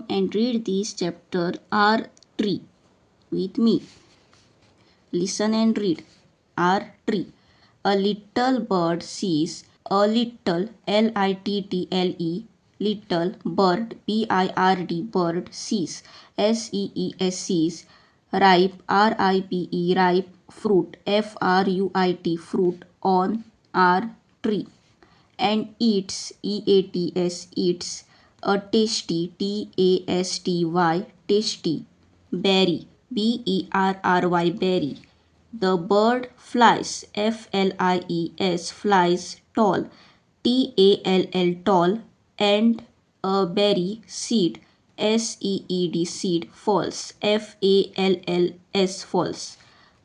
And read this chapter R tree with me. Listen and read. R tree. A little bird sees a little Little little bird bird sees sees ripe ripe fruit fruit on R tree and eats a tasty berry berry. The bird flies flies tall and a berry seed falls falls.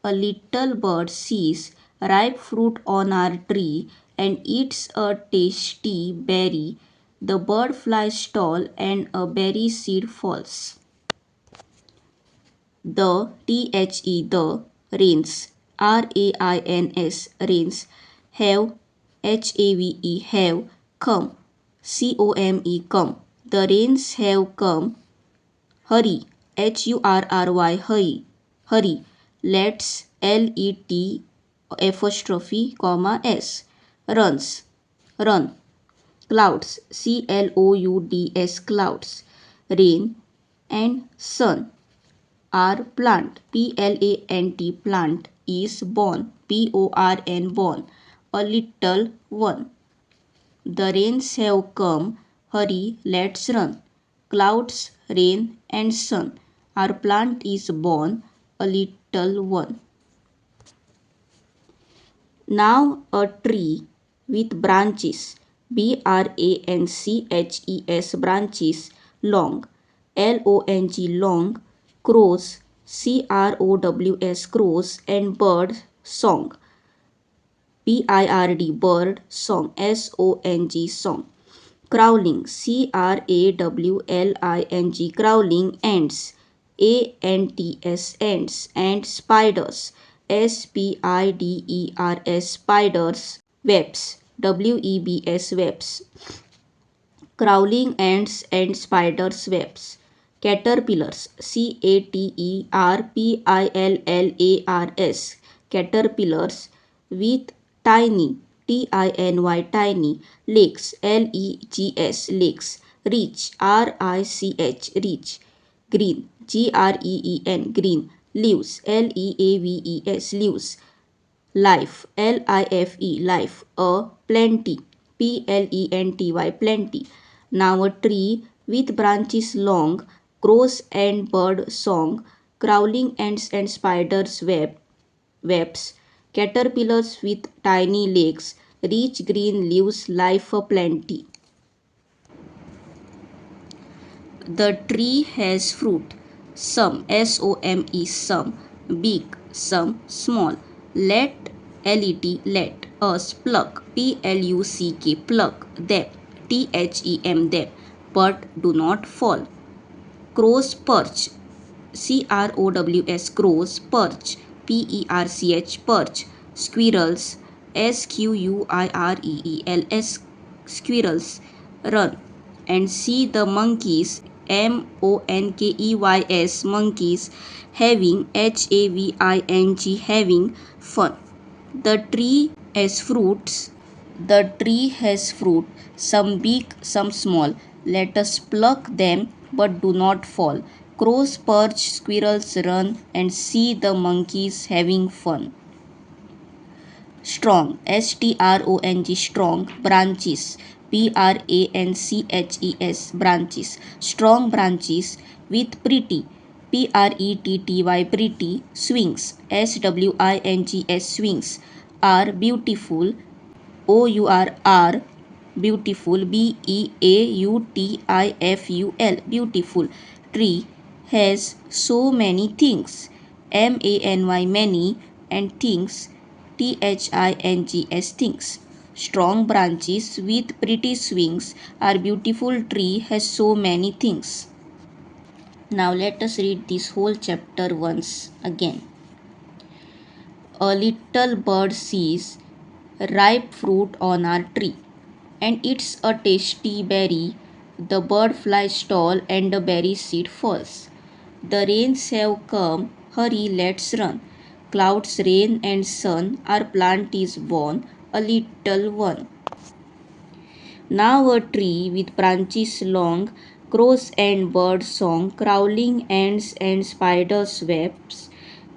A little bird sees ripe fruit on our tree and eats a tasty berry. The bird flies tall and a berry seed falls. The rains rains have have come come. The rains have come. Hurry hurry. Let's let runs run. Clouds clouds. Rain and sun. Our plant is born a little one. The rains have come, hurry, let's run. Clouds, rain, and sun. Our plant is born a little one. Now a tree with branches branches long long crows crows and bird song bird song song crawling crawling ants ants and spiders spiders webs webs crawling ants and spiders webs caterpillars caterpillars caterpillars with tiny tiny legs legs reach reach green green leaves leaves life life a plenty plenty. Now a tree with branches long crows and bird song crawling ants and spiders webs caterpillars with tiny legs rich green leaves life a plenty. The tree has fruit, some some big, some small. Let us pluck pluck them them, but do not fall. Crows perch crows perch perch. Squirrels squirrels run and see the monkeys monkeys having having fun. The tree has fruits. The tree has fruit, some big, some small. Let us pluck them, but do not fall. Crows perch, squirrels run, and see the monkeys having fun. Strong strong branches branches strong branches with pretty pretty swings swings are beautiful are beautiful beautiful tree has so many things many and things things. Strong branches with pretty swings are beautiful tree has so many things. Now let us read this whole chapter once again. A little bird sees ripe fruit on our tree and eats a tasty berry. The bird flies tall and the berry seed falls. The rains have come, hurry, let's run. Clouds, rain, and sun, our plant is born, a little one. Now a tree with branches long, crows and bird song, crawling ants and spiders' webs,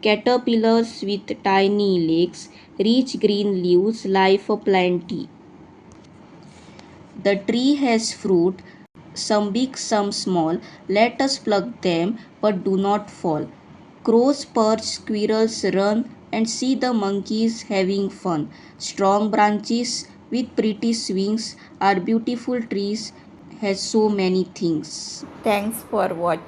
caterpillars with tiny legs, rich green leaves, life aplenty. The tree has fruit, some big, some small. Let us pluck them, but do not fall. Crows perch, squirrels run, and see the monkeys having fun. Strong branches with pretty swings are beautiful trees, has so many things. Thanks for watching.